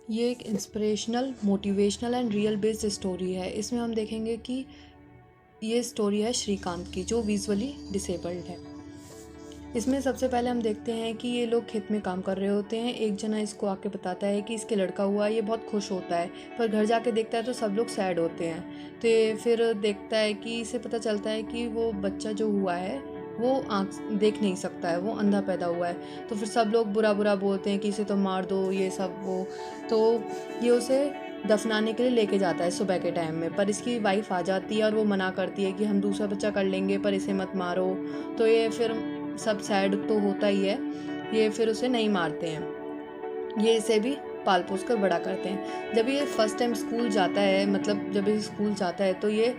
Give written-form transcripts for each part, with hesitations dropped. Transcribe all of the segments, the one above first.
ये एक inspirational, motivational and real based story है। इसमें हम देखेंगे कि ये स्टोरी है श्रीकांत की, जो विजुअली डिसेबल्ड है। इसमें सबसे पहले हम देखते हैं कि ये लोग खेत में काम कर रहे होते हैं। एक जना इसको आके बताता है कि इसके लड़का हुआ है। ये बहुत खुश होता है, पर घर जाके देखता है तो सब लोग सैड होते हैं। तो ये फिर देखता है कि इसे पता चलता है कि वो बच्चा जो हुआ है वो आँख देख नहीं सकता है, वो अंधा पैदा हुआ है। तो फिर सब लोग बुरा बुरा बोलते हैं कि इसे तो मार दो, ये सब वो। तो ये उसे दफनाने के लिए लेके जाता है सुबह के टाइम में, पर इसकी वाइफ आ जाती है और वो मना करती है कि हम दूसरा बच्चा कर लेंगे, पर इसे मत मारो। तो ये फिर सब सैड तो होता ही है। ये फिर उसे नहीं मारते हैं, ये इसे भी पाल पोस कर बड़ा करते हैं। जब ये फर्स्ट टाइम स्कूल जाता है, मतलब जब ये स्कूल जाता है, तो ये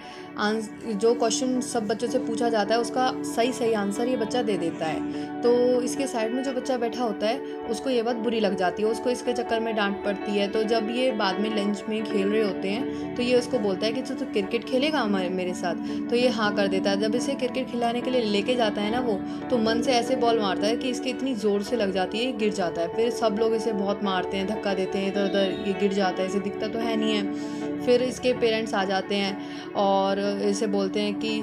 जो क्वेश्चन सब बच्चों से पूछा जाता है उसका सही सही आंसर ये बच्चा दे देता है। तो इसके साइड में जो बच्चा बैठा होता है उसको ये बात बुरी लग जाती है, उसको इसके चक्कर में डांट पड़ती है। तो जब ये बाद में लंच में खेल रहे होते हैं तो ये उसको बोलता है कि तू क्रिकेट खेलेगा मेरे साथ। तो ये हाँ कर देता है। जब इसे क्रिकेट खिलाने के लिए लेके जाता है ना वो, तो मन से ऐसे बॉल मारता है कि इसकी इतनी ज़ोर से लग जाती है, ये गिर जाता है। फिर सब लोग इसे बहुत मारते हैं, धक्का देते हैं इधर उधर, ये गिर जाता है, इसे दिखता तो है नहीं है। फिर इसके पेरेंट्स आ जाते हैं और इसे बोलते हैं कि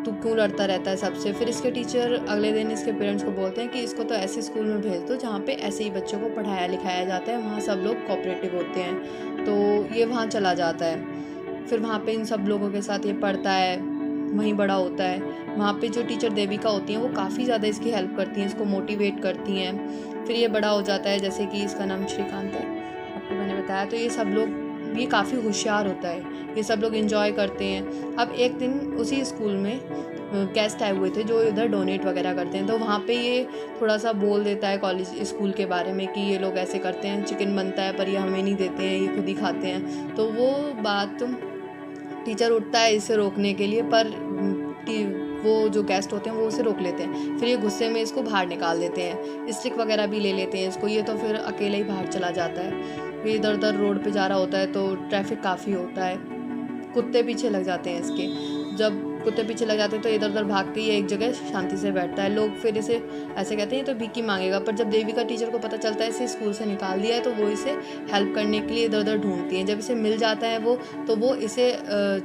तू क्यों लड़ता रहता है सबसे। फिर इसके टीचर अगले दिन इसके पेरेंट्स को बोलते हैं कि इसको तो ऐसे स्कूल में भेज दो जहाँ पे ऐसे ही बच्चों को पढ़ाया लिखाया जाता है, वहाँ सब लोग कोऑपरेटिव होते हैं। तो ये वहाँ चला जाता है। फिर वहाँ पे इन सब लोगों के साथ ये पढ़ता है, वहीं बड़ा होता है। वहाँ पे जो टीचर देविका होती हैं वो काफ़ी ज़्यादा इसकी हेल्प करती हैं, इसको मोटिवेट करती हैं। फिर ये बड़ा हो जाता है, जैसे कि इसका नाम श्रीकांत है, आपको मैंने बताया। तो ये सब लोग, ये काफ़ी होशियार होता है, ये सब लोग एंजॉय करते हैं। अब एक दिन उसी स्कूल में गेस्ट आए हुए थे जो इधर डोनेट वगैरह करते हैं। तो वहाँ पे ये थोड़ा सा बोल देता है कॉलेज स्कूल के बारे में कि ये लोग ऐसे करते हैं, चिकन बनता है पर ये हमें नहीं देते हैं, ये खुद ही खाते हैं। तो वो बात टीचर उठता है इसे रोकने के लिए, पर वो जो गेस्ट होते हैं वो उसे रोक लेते हैं। फिर ये गुस्से में इसको बाहर निकाल देते हैं, स्टिक वगैरह भी ले लेते हैं इसको। ये तो फिर अकेले ही बाहर चला जाता है। फिर इधर उधर रोड पे जा रहा होता है तो ट्रैफिक काफ़ी होता है, कुत्ते पीछे लग जाते हैं इसके। जब कुत्ते पीछे लग जाते हैं तो इधर उधर भाग के ये एक जगह शांति से बैठता है। लोग फिर इसे ऐसे कहते हैं तो भीख मांगेगा, पर जब देविका टीचर को पता चलता है इसे स्कूल से निकाल दिया है तो वो इसे हेल्प करने के लिए इधर उधर ढूंढती हैं। जब इसे मिल जाता है वो, तो वो इसे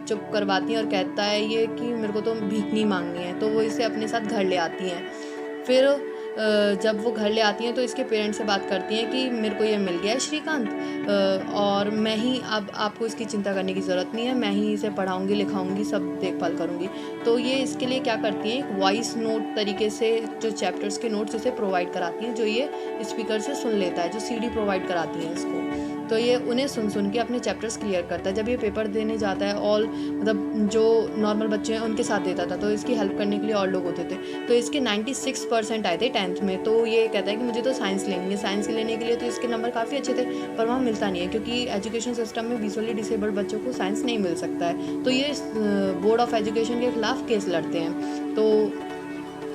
चुप करवाती हैं और कहता है ये कि मेरे को तो भीख नहीं मांगनी है। तो वो इसे अपने साथ घर ले आती हैं। फिर जब वो घर ले आती हैं तो इसके पेरेंट्स से बात करती हैं कि मेरे को ये मिल गया है श्रीकांत, और मैं ही, अब आपको इसकी चिंता करने की ज़रूरत नहीं है, मैं ही इसे पढ़ाऊँगी लिखाऊँगी, सब देखभाल करूँगी। तो ये इसके लिए क्या करती हैं, एक वॉइस नोट तरीके से जो चैप्टर्स के नोट्स इसे प्रोवाइड कराती हैं, जो ये स्पीकर से सुन लेता है, जो सीडी प्रोवाइड कराती हैं इसको। तो ये उन्हें सुन सुन के अपने चैप्टर्स क्लियर करता है। जब ये पेपर देने जाता है, ऑल मतलब जो नॉर्मल बच्चे हैं उनके साथ देता था, तो इसकी हेल्प करने के लिए और लोग होते थे। तो इसके 96% आए थे 10th में। तो ये कहता है कि मुझे तो साइंस लेनी है। साइंस लेने के लिए तो इसके नंबर काफ़ी अच्छे थे, पर वहाँ मिलता नहीं है क्योंकि एजुकेशन सिस्टम में विजुअली डिसेबल्ड बच्चों को साइंस नहीं मिल सकता है। तो ये बोर्ड ऑफ एजुकेशन के खिलाफ केस लड़ते हैं। तो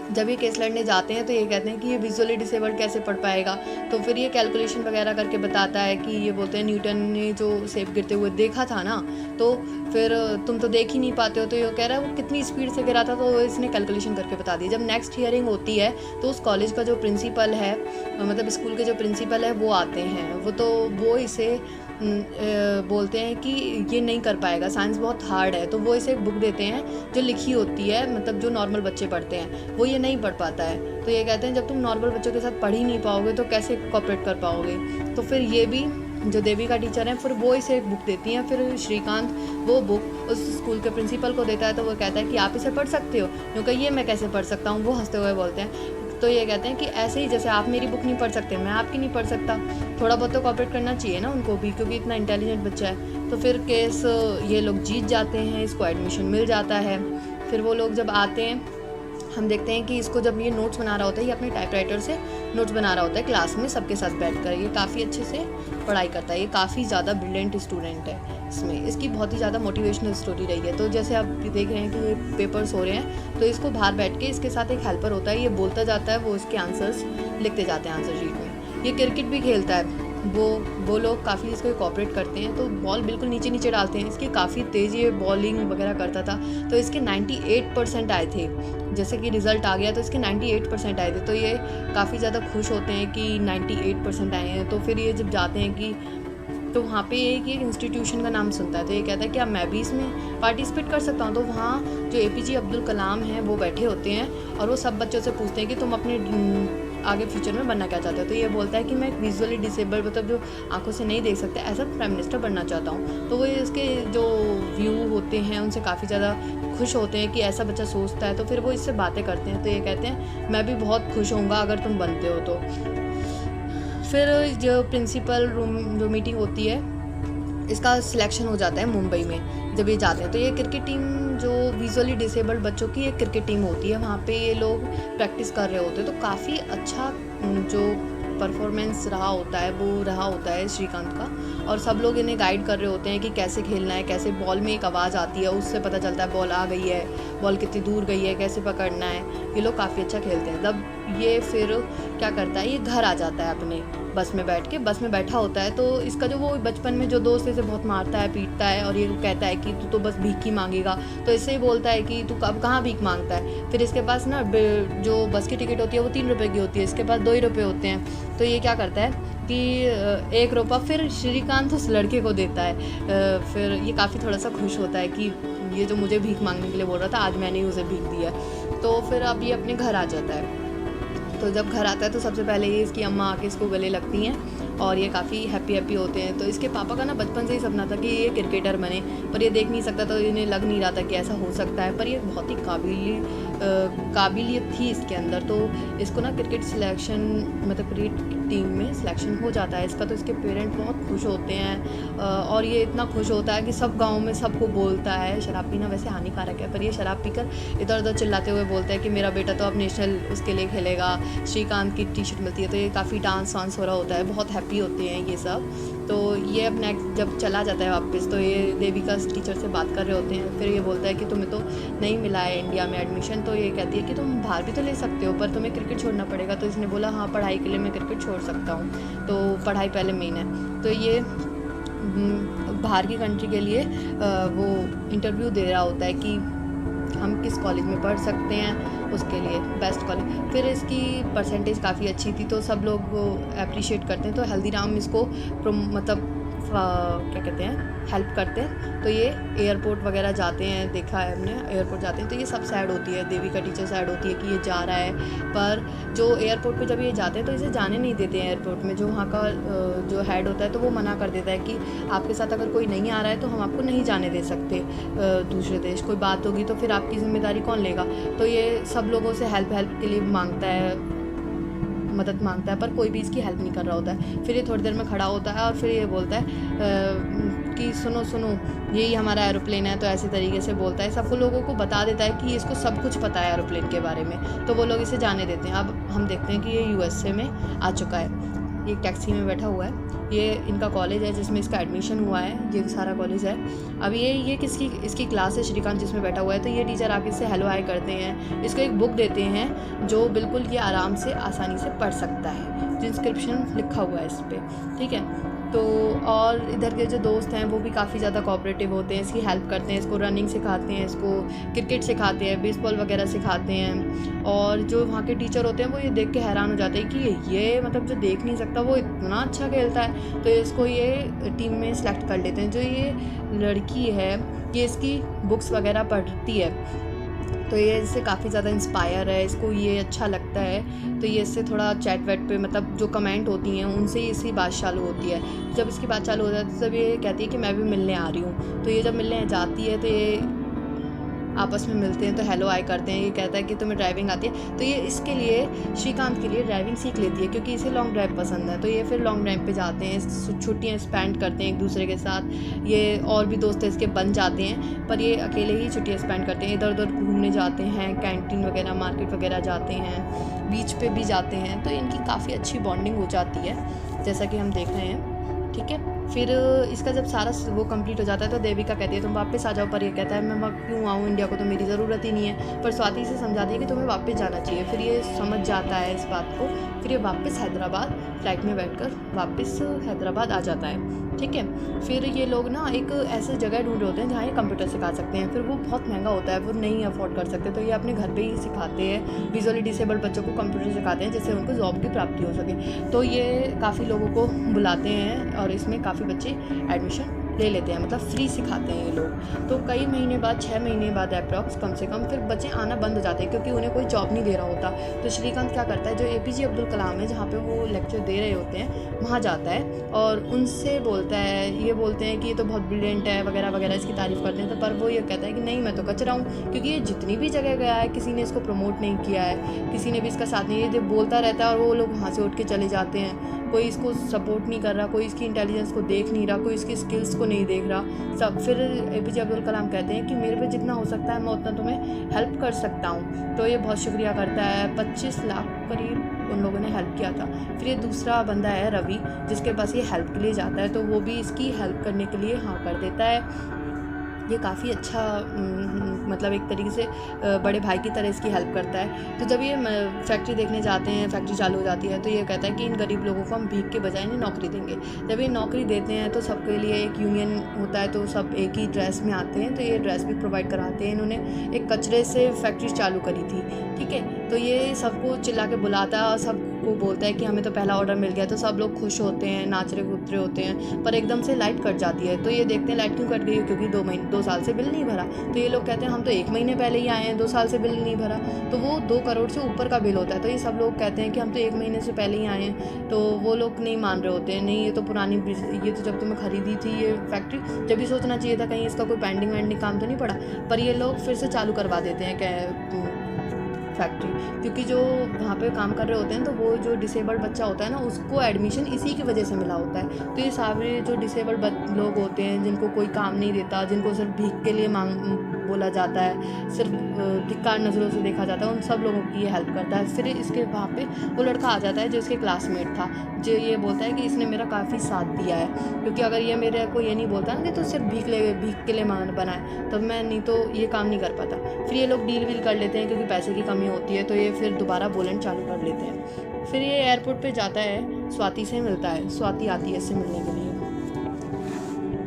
जब ये केस लड़ने जाते हैं तो ये कहते हैं कि ये विजुअली डिसेबल्ड कैसे पढ़ पाएगा। तो फिर ये कैलकुलेशन वगैरह करके बताता है कि ये बोलते हैं न्यूटन ने जो सेब गिरते हुए देखा था ना, तो फिर तुम तो देख ही नहीं पाते हो। तो ये कह रहा है वो कितनी स्पीड से गिरा था, तो इसने कैलकुलेशन करके बता दिया। जब नेक्स्ट हियरिंग होती है तो उस कॉलेज का जो प्रिंसिपल है, मतलब स्कूल के जो प्रिंसिपल है वो आते हैं। वो इसे बोलते हैं कि ये नहीं कर पाएगा, साइंस बहुत हार्ड है। तो वो इसे एक बुक देते हैं जो लिखी होती है, मतलब जो नॉर्मल बच्चे पढ़ते हैं, वो ये नहीं पढ़ पाता है। तो ये कहते हैं जब तुम नॉर्मल बच्चों के साथ पढ़ ही नहीं पाओगे तो कैसे कोऑपरेट कर पाओगे। तो फिर ये भी, जो देविका टीचर हैं, फिर वो इसे एक बुक देती हैं। फिर श्रीकांत वो बुक उस स्कूल के प्रिंसिपल को देता है। तो वो कहता है कि आप इसे पढ़ सकते हो। क्योंकि ये मैं कैसे पढ़ सकता हूँ, वो हंसते हुए बोलते हैं। तो ये कहते हैं कि ऐसे ही जैसे आप मेरी बुक नहीं पढ़ सकते, मैं आपकी नहीं पढ़ सकता। थोड़ा बहुत तो कोऑपरेट करना चाहिए ना उनको भी, क्योंकि इतना इंटेलिजेंट बच्चा है। तो फिर केस ये लोग जीत जाते हैं, इसको एडमिशन मिल जाता है। फिर वो लोग जब आते हैं, हम देखते हैं कि इसको जब ये नोट्स बना रहा होता है, ये अपने टाइपराइटर से नोट्स बना रहा होता है क्लास में सबके साथ बैठकर। ये काफ़ी अच्छे से पढ़ाई करता है, ये काफ़ी ज़्यादा ब्रिलियंट स्टूडेंट है। इसमें इसकी बहुत ही ज़्यादा मोटिवेशनल स्टोरी रही है। तो जैसे आप देख रहे हैं कि ये पेपर्स हो रहे हैं, तो इसको बाहर बैठ के इसके साथ एक हेल्पर होता है, ये बोलता जाता है, वो इसके आंसर्स लिखते जाते हैं आंसर शीट में। ये क्रिकेट भी खेलता है। वो लोग काफ़ी इसको कोऑपरेट करते हैं। तो बॉल बिल्कुल नीचे नीचे डालते हैं, इसकी काफ़ी तेज़ ये बॉलिंग वगैरह करता था। तो इसके 98% आए थे। जैसे कि रिज़ल्ट आ गया तो इसके 98% आए थे। तो ये काफ़ी ज़्यादा खुश होते हैं कि 98% आए हैं। तो फिर ये जब जाते हैं कि तो वहाँ पे एक इंस्टीट्यूशन का नाम सुनता है, तो ये कहता है कि अब मैं भी इसमें पार्टिसिपेट कर सकता हूँ। तो वहाँ जो APJ अब्दुल कलाम हैं वो बैठे होते हैं और वो सब बच्चों से पूछते हैं कि तुम अपने आगे फ्यूचर में बनना क्या चाहते हो। तो ये बोलता है कि मैं विजुअली डिसेबल्ड, मतलब जो आंखों से नहीं देख सकते, ऐसा प्राइम मिनिस्टर बनना चाहता हूँ। तो वो इसके जो व्यू होते हैं उनसे काफ़ी ज़्यादा खुश होते हैं कि ऐसा बच्चा सोचता है। तो फिर वो इससे बातें करते हैं, तो ये कहते हैं मैं भी बहुत खुश होऊंगा अगर तुम बनते हो तो। फिर जो प्रिंसिपल रूम जो मीटिंग होती है, इसका सिलेक्शन हो जाता है मुंबई में। जब ये जाते हैं तो ये क्रिकेट टीम जो विजुअली डिसेबल्ड बच्चों की एक क्रिकेट टीम होती है, वहाँ पे ये लोग प्रैक्टिस कर रहे होते हैं। तो काफ़ी अच्छा जो परफॉर्मेंस रहा होता है श्रीकांत का, और सब लोग इन्हें गाइड कर रहे होते हैं कि कैसे खेलना है, कैसे बॉल में एक आवाज़ आती है उससे पता चलता है बॉल आ गई है, बॉल कितनी दूर गई है, कैसे पकड़ना है। ये लोग काफ़ी अच्छा खेलते हैं। तब ये फिर क्या करता है, ये घर आ जाता है अपने बस में बैठा होता है। तो इसका जो वो बचपन में जो दोस्त इसे बहुत मारता है, पीटता है, और ये कहता है कि तू तो बस भीख ही मांगेगा। तो इससे ही बोलता है कि तू अब कहाँ भीख मांगता है। फिर इसके पास ना जो बस की टिकट होती है वो 3 रुपये की होती है, इसके पास 2 ही रुपये होते हैं। तो ये क्या करता है कि 1 रुपया फिर श्रीकांत उस लड़के को देता है। फिर ये काफ़ी थोड़ा सा खुश होता है कि ये जो मुझे भीख मांगने के लिए बोल रहा था, आज मैंने ही उसे भीख दिया। तो फिर अब ये अपने घर आ जाता है। तो जब घर आता है तो सबसे पहले ये इसकी अम्मा आके इसको गले लगती हैं और ये काफ़ी हैप्पी होते हैं। तो इसके पापा का ना बचपन से ही सपना था कि ये क्रिकेटर बने, पर ये देख नहीं सकता, तो इन्हें लग नहीं रहा था कि ऐसा हो सकता है। पर ये बहुत ही काबिलियत थी इसके अंदर। तो इसको ना क्रिकेट सिलेक्शन, मतलब क्रिकेट टीम में सिलेक्शन हो जाता है इसका। तो इसके पेरेंट बहुत खुश होते हैं और ये इतना खुश होता है कि सब गाँव में सबको बोलता है। शराब पीना वैसे हानिकारक है, पर ये शराब पीकर इधर उधर चिल्लाते हुए बोलता है कि मेरा बेटा तो अब नेशनल उसके लिए खेलेगा। श्रीकांत की टी-शर्ट मिलती है, तो ये काफ़ी डांस वांस हो रहा होता है, बहुत हैप्पी होते हैं ये सब। तो ये अब नेक्स्ट जब चला जाता है वापस, तो ये देविका टीचर से बात कर रहे होते हैं। फिर ये बोलता है कि तुम्हें तो नहीं मिला है इंडिया में एडमिशन। तो ये कहती है कि तुम बाहर भी तो ले सकते हो, पर तुम्हें क्रिकेट छोड़ना पड़ेगा। तो इसने बोला हाँ, पढ़ाई के लिए मैं क्रिकेट छोड़ सकता हूँ, तो पढ़ाई पहले मेन है। तो ये बाहर की कंट्री के लिए वो इंटरव्यू दे रहा होता है कि हम किस कॉलेज में पढ़ सकते हैं, उसके लिए बेस्ट कॉलेज। फिर इसकी परसेंटेज काफ़ी अच्छी थी, तो सब लोग अप्रिशिएट करते हैं। तो हल्दीराम इसको मतलब क्या कहते हैं, हेल्प करते हैं। तो ये एयरपोर्ट वगैरह जाते हैं, देखा है हमने, एयरपोर्ट जाते हैं। तो ये सब सैड होती है, देविका टीचर सैड होती है कि ये जा रहा है। पर जो एयरपोर्ट पे जब ये जाते हैं तो इसे जाने नहीं देते हैं एयरपोर्ट में। जो वहाँ का जो हेड होता है तो वो मना कर देता है कि आपके साथ अगर कोई नहीं आ रहा है तो हम आपको नहीं जाने दे सकते दूसरे देश। कोई बात होगी तो फिर आपकी ज़िम्मेदारी कौन लेगा। तो ये सब लोगों से हेल्प के लिए मांगता है, मदद मांगता है, पर कोई भी इसकी हेल्प नहीं कर रहा होता है। फिर ये थोड़ी देर में खड़ा होता है और फिर ये बोलता है कि सुनो यही हमारा एरोप्लेन है। तो ऐसे तरीके से बोलता है, सबको लोगों को बता देता है कि इसको सब कुछ पता है एरोप्लेन के बारे में। तो वो लोग इसे जाने देते हैं। अब हम देखते हैं कि ये USA में आ चुका है, ये टैक्सी में बैठा हुआ है। ये इनका कॉलेज है जिसमें इसका एडमिशन हुआ है, ये सारा कॉलेज है। अब ये इसकी क्लास है, श्रीकांत जिसमें बैठा हुआ है। तो ये टीचर आके इससे हेलो हाय करते हैं, इसको एक बुक देते हैं जो बिल्कुल ये आराम से आसानी से पढ़ सकता है, इंस्क्रिप्शन लिखा हुआ है इस पर, ठीक है। तो और इधर के जो दोस्त हैं वो भी काफ़ी ज़्यादा कोऑपरेटिव होते हैं, इसकी हेल्प करते हैं, इसको रनिंग सिखाते हैं, इसको क्रिकेट सिखाते हैं, बेसबॉल वगैरह सिखाते हैं। और जो वहाँ के टीचर होते हैं वो ये देख के हैरान हो जाते हैं कि ये मतलब जो देख नहीं सकता वो इतना अच्छा खेलता है। तो इसको ये टीम में सेलेक्ट कर लेते हैं। जो ये लड़की है ये इसकी बुक्स वगैरह पढ़ती है, तो ये इससे काफ़ी ज़्यादा इंस्पायर है, इसको ये अच्छा लगता है। तो ये इससे थोड़ा चैट वैट पे, मतलब जो कमेंट होती हैं उनसे ही इसकी बात चालू होती है। जब इसकी बात चालू हो जाती है तब ये कहती है कि मैं भी मिलने आ रही हूँ। तो ये जब मिलने जाती है तो ये आपस में मिलते हैं, तो हेलो हाय करते हैं। ये कहता है कि तुम्हें ड्राइविंग आती है। तो ये इसके लिए, श्रीकांत के लिए ड्राइविंग सीख लेती है क्योंकि इसे लॉन्ग ड्राइव पसंद है। तो ये फिर लॉन्ग ड्राइव पे जाते हैं, छुट्टियाँ स्पेंड करते हैं एक दूसरे के साथ। ये और भी दोस्त इसके बन जाते हैं, पर ये अकेले ही छुट्टियाँ स्पेंड करते हैं। इधर उधर घूमने जाते हैं, कैंटीन वगैरह, मार्केट वगैरह जाते हैं, बीच पे भी जाते हैं। तो इनकी काफ़ी अच्छी बॉन्डिंग हो जाती है, जैसा कि हम देख रहे हैं, ठीक है। फिर इसका जब सारा वो कंप्लीट हो जाता है तो देविका कहती है तुम वापस आ जाओ, पर ये कहता है मैं क्यों आऊँ, इंडिया को तो मेरी ज़रूरत ही नहीं है। पर स्वाति से समझाती है कि तुम्हें वापस जाना चाहिए। फिर ये समझ जाता है इस बात को। फिर ये वापस हैदराबाद फ्लाइट में बैठकर वापस हैदराबाद आ जाता है, ठीक है। फिर ये लोग ना एक ऐसे जगह ढूंढ रहे होते हैं जहाँ ये कंप्यूटर सिखा सकते हैं। फिर वो बहुत महंगा होता है, वो नहीं अफोर्ड कर सकते। तो ये अपने घर पे ही सिखाते हैं, विजुअली डिसेबल्ड बच्चों को कंप्यूटर सिखाते हैं जिससे उनको जॉब की प्राप्ति हो सके। तो ये काफ़ी लोगों को बुलाते हैं और इसमें काफ़ी काफ़ी बच्चे एडमिशन ले लेते हैं, मतलब फ्री सिखाते हैं ये लोग। तो कई महीने बाद, 6 महीने बाद अप्रॉक्स कम से कम, फिर बच्चे आना बंद हो जाते हैं क्योंकि उन्हें कोई जॉब नहीं दे रहा होता। तो श्रीकांत क्या करता है, जो APJ अब्दुल कलाम है जहाँ पे वो लेक्चर दे रहे होते हैं वहाँ जाता है और उनसे बोलता है, ये बोलते हैं कि ये तो बहुत ब्रिलियंट है वगैरह वगैरह, इसकी तारीफ़ करते हैं। तो पर वो ये कहता है कि नहीं, मैं तो कचरा हूँ, क्योंकि ये जितनी भी जगह गया है किसी ने इसको प्रमोट नहीं किया है, किसी ने भी इसका साथ नहीं, ये बोलता रहता है और वो लोग वहाँ से उठ के चले जाते हैं। कोई इसको सपोर्ट नहीं कर रहा, कोई इसकी इंटेलिजेंस को देख नहीं रहा, कोई इसकी स्किल्स को नहीं देख रहा सब। फिर APJ अब्दुल कलाम कहते हैं कि मेरे पे जितना हो सकता है मैं उतना तुम्हें हेल्प कर सकता हूँ। तो ये बहुत शुक्रिया करता है। 25 लाख करीब उन लोगों ने हेल्प किया था। फिर ये दूसरा बंदा है रवि, जिसके पास ये हेल्प के लिए जाता है, तो वो भी इसकी हेल्प करने के लिए हाँ कर देता है। ये काफ़ी अच्छा मतलब एक तरीके से बड़े भाई की तरह इसकी हेल्प करता है। तो जब ये फैक्ट्री देखने जाते हैं, फैक्ट्री चालू हो जाती है, तो ये कहता है कि इन गरीब लोगों को हम भीख के बजाय इन्हें नौकरी देंगे। जब ये नौकरी देते हैं तो सबके लिए एक यूनियन होता है, तो सब एक ही ड्रेस में आते हैं, तो ये ड्रेस भी प्रोवाइड कराते हैं। इन्होंने एक कचरे से फैक्ट्री चालू करी थी, ठीक है। तो ये सबको चिल्ला के बुलाता है और सबको बोलता है कि हमें तो पहला ऑर्डर मिल गया। तो सब लोग खुश होते हैं, नाच रहे कूद रहे होते हैं, पर एकदम से लाइट कट जाती है। तो ये देखते हैं लाइट क्यों कट गई है, क्योंकि 2 साल से बिल नहीं भरा। तो ये लोग कहते हैं हम तो 1 महीने पहले ही आए हैं, 2 साल से बिल नहीं भरा। तो वो 2 करोड़ से ऊपर का बिल होता है। तो ये सब लोग कहते हैं कि हम तो 1 महीने से पहले ही आए हैं। तो वो लोग नहीं मान रहे होते हैं, नहीं ये तो पुरानी, ये तो जब तुमने खरीदी थी ये फैक्ट्री, जब भी सोचना चाहिए था कहीं इसका कोई पेंडिंग वेंडिंग काम तो नहीं पड़ा। पर ये लोग फिर से चालू करवा देते हैं फैक्ट्री, क्योंकि जो वहाँ पे काम कर रहे होते हैं तो वो जो डिसेबल्ड बच्चा होता है ना, उसको एडमिशन इसी की वजह से मिला होता है। तो ये सारे जो डिसेबल्ड लोग होते हैं, जिनको कोई काम नहीं देता, जिनको सिर्फ भीख के लिए बोला जाता है, सिर्फ धिक्कार नज़रों से देखा जाता है, उन सब लोगों की ये हेल्प करता है। फिर इसके वहाँ पे वो लड़का आ जाता है जो इसके क्लासमेट था, जो ये बोलता है कि इसने मेरा काफ़ी साथ दिया है, क्योंकि अगर ये मेरे को ये नहीं बोलता ना कि तो सिर्फ भीख के लिए बनाए, तब मैं नहीं तो ये काम नहीं कर पाता। फिर ये लोग डील वील कर लेते हैं, क्योंकि पैसे की कमी होती है, तो ये फिर दोबारा बोलना चालू कर लेते हैं। फिर ये एयरपोर्ट पे जाता है, स्वाति से मिलता है, स्वाति आती है इससे मिलने के लिए।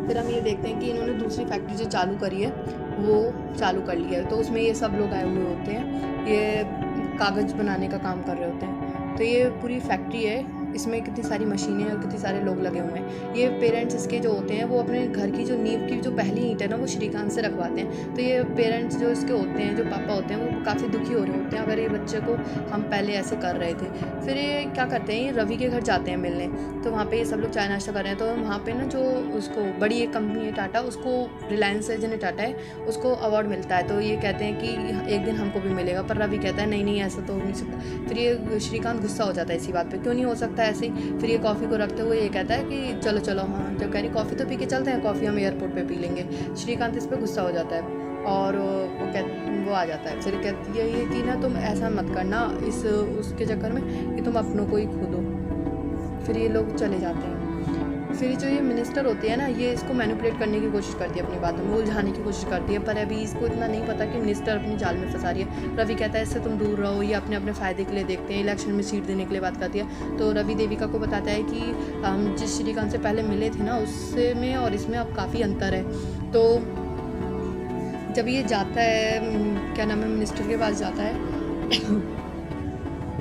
फिर हम ये देखते हैं कि इन्होंने दूसरी फैक्ट्री जो चालू करी है वो चालू कर लिया है। तो उसमें ये सब लोग आए हुए होते हैं, ये कागज़ बनाने का काम कर रहे होते हैं। तो ये पूरी फैक्ट्री है, इसमें कितनी सारी मशीनें और कितने सारे लोग लगे हुए हैं। ये पेरेंट्स इसके जो होते हैं वो अपने घर की जो नींव की जो पहली ईंट है ना, वो श्रीकांत से रखवाते हैं। तो ये पेरेंट्स जो इसके होते हैं, जो पापा होते हैं, वो काफ़ी दुखी हो रहे होते हैं, अगर ये बच्चे को हम पहले ऐसे कर रहे थे। फिर ये क्या करते हैं, ये रवि के घर जाते हैं मिलने। तो वहाँ पर ये सब लोग चाय नाश्ता कर रहे हैं। तो वहाँ पर ना जो उसको बड़ी एक कंपनी है टाटा, उसको रिलायंस है जिन्हें टाटा है, उसको अवार्ड मिलता है। तो ये कहते हैं कि एक दिन हमको भी मिलेगा, पर रवि कहता है नहीं नहीं ऐसा तो हो नहीं सकता। फिर ये श्रीकांत गुस्सा हो जाता है इसी बात पे, क्यों नहीं हो सकता ऐसे ही। फिर ये कॉफ़ी को रखते हुए ये कहता है कि चलो चलो, हाँ जब कह रही कॉफ़ी तो पी के चलते हैं, कॉफ़ी हम एयरपोर्ट पे पी लेंगे। श्रीकांत इस पर गुस्सा हो जाता है और वो आ जाता है। फिर कहती है ये कि ना तुम ऐसा मत करना इस उसके चक्कर में कि तुम अपनों को ही खो दो। फिर ये लोग चले जाते हैं। फिर जो ये मिनिस्टर होती है ना, ये इसको मैनिपुलेट करने की कोशिश करती है, अपनी बातों में उलझाने की कोशिश करती है, पर अभी इसको इतना नहीं पता कि मिनिस्टर अपनी जाल में फंसा रही है। रवि कहता है इससे तुम दूर रहो, ये अपने अपने फ़ायदे के लिए देखते हैं, इलेक्शन में सीट देने के लिए बात करती है। तो रवि देविका को बताता है कि हम जिस श्रीकांत से पहले मिले थे ना, उससे में और इसमें अब काफ़ी अंतर है। तो जब ये जाता है, क्या नाम है, मिनिस्टर के पास जाता है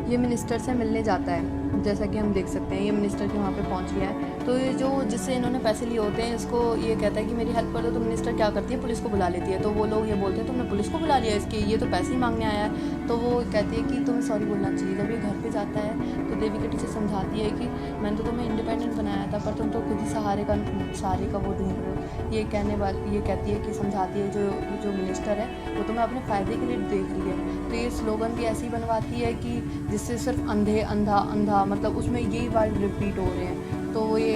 ये मिनिस्टर से मिलने जाता है, जैसा कि हम देख सकते हैं ये मिनिस्टर के वहाँ पे पहुँच गया है। तो ये जो जिससे इन्होंने पैसे लिए होते हैं, इसको ये कहता है कि मेरी हेल्प कर दो। तो मिनिस्टर क्या करती है, पुलिस को बुला लेती है। तो वो लोग ये बोलते हैं तुमने पुलिस को बुला लिया, इसके ये तो पैसे ही मांगने आया है। तो वो कहती है कि तुम्हें सॉरी बोलना चाहिए। जब ये घर पे जाता है तो देवी की टीचर समझाती है कि मैंने तो तुम्हें इंडिपेंडेंट बनाया था, पर तुम तो खुद ही सहारे का वो ढूंढ रहे हो। ये कहती है कि समझाती है जो मिनिस्टर है वो तुम्हें अपने फ़ायदे के लिए देख रही है। तो ये स्लोगन भी ऐसी बनवाती है कि जिससे सिर्फ अंधे अंधा अंधा, मतलब उसमें यही वर्ड रिपीट हो रहे हैं। तो ये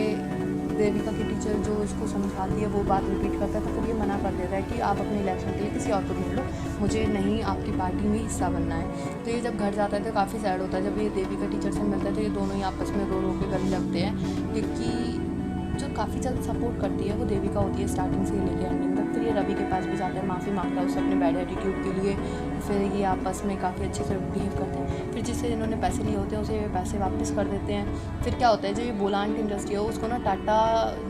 देविका की टीचर जो इसको समझाती है वो बात रिपीट करता है। तो फिर ये मना कर देता है कि आप अपने इलेक्शन के लिए किसी और को ढूंढ लो, मुझे नहीं आपकी पार्टी में हिस्सा बनना है। तो ये जब घर जाता है तो काफ़ी सैड होता है। जब ये देविका टीचर से मिलता है तो ये दोनों ही आपस में रो के गले लगते हैं, क्योंकि जो काफ़ी ज़्यादा सपोर्ट करती है वो देविका होती है स्टार्टिंग से लेकर एंडिंग तक। फिर ये रवि के पास भी जाता है, माफ़ी मांगता है उससे अपने बैड एटीट्यूड के लिए। फिर ये आपस में काफ़ी अच्छे से बिहेव करते हैं। फिर जिससे इन्होंने पैसे लिए होते हैं उसे पैसे वापस कर देते हैं। फिर क्या होता है, जो ये बोलान की इंडस्ट्री है उसको ना टाटा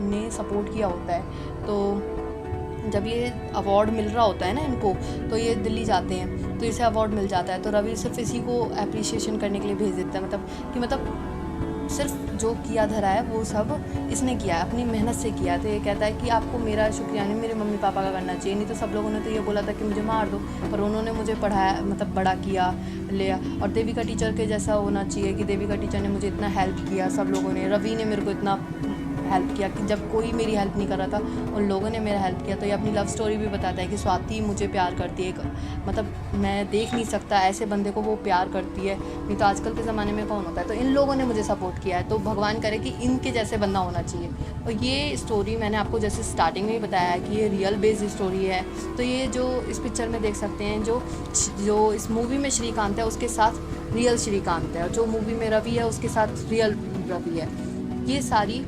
ने सपोर्ट किया होता है। तो जब ये अवार्ड मिल रहा होता है ना इनको, तो ये दिल्ली जाते हैं, तो इसे अवार्ड मिल जाता है। तो रवि सिर्फ इसी को अप्रिशिएशन करने के लिए भेज देता है, मतलब सिर्फ जो किया धरा है वो सब इसने किया है, अपनी मेहनत से किया। तो ये कहता है कि आपको मेरा शुक्रिया नहीं, मेरे मम्मी पापा का करना चाहिए, नहीं तो सब लोगों ने तो ये बोला था कि मुझे मार दो, पर उन्होंने मुझे पढ़ाया, मतलब बड़ा किया, लिया। और देविका टीचर के जैसा होना चाहिए कि देविका टीचर ने मुझे इतना हेल्प किया, सब लोगों ने, रवि ने मेरे को इतना हेल्प किया कि जब कोई मेरी हेल्प नहीं कर रहा था उन लोगों ने मेरा हेल्प किया। तो ये अपनी लव स्टोरी भी बताता है कि स्वाति मुझे प्यार करती है, मतलब मैं देख नहीं सकता ऐसे बंदे को वो प्यार करती है, नहीं तो आजकल के ज़माने में कौन होता है। तो इन लोगों ने मुझे सपोर्ट किया है, तो भगवान करे कि इनके जैसे बंदा होना चाहिए। और ये स्टोरी मैंने आपको जैसे स्टार्टिंग में ही बताया है कि ये रियल बेस्ड स्टोरी है। तो ये जो इस पिक्चर में देख सकते हैं, जो इस मूवी में श्रीकांत है उसके साथ रियल श्रीकांत है, और जो मूवी में रवि है उसके साथ रियल रवि है। ये सारी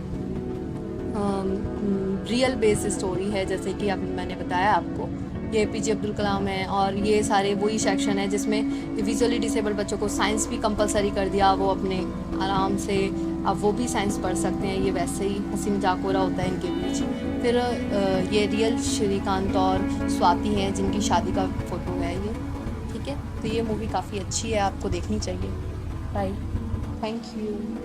रियल बेस्ड स्टोरी है, जैसे कि अब मैंने बताया आपको। ये APJ अब्दुल कलाम है, और ये सारे वही सेक्शन है जिसमें विजुअली डिसेबल्ड बच्चों को साइंस भी कंपलसरी कर दिया, वो अपने आराम से अब वो भी साइंस पढ़ सकते हैं। ये वैसे ही हंसी मजाक हो रहा होता है इनके बीच। फिर ये रियल श्रीकांत और स्वाति हैं जिनकी शादी का फ़ोटो है ये, ठीक है। तो ये मूवी काफ़ी अच्छी है, आपको देखनी चाहिए। Bye, thank you.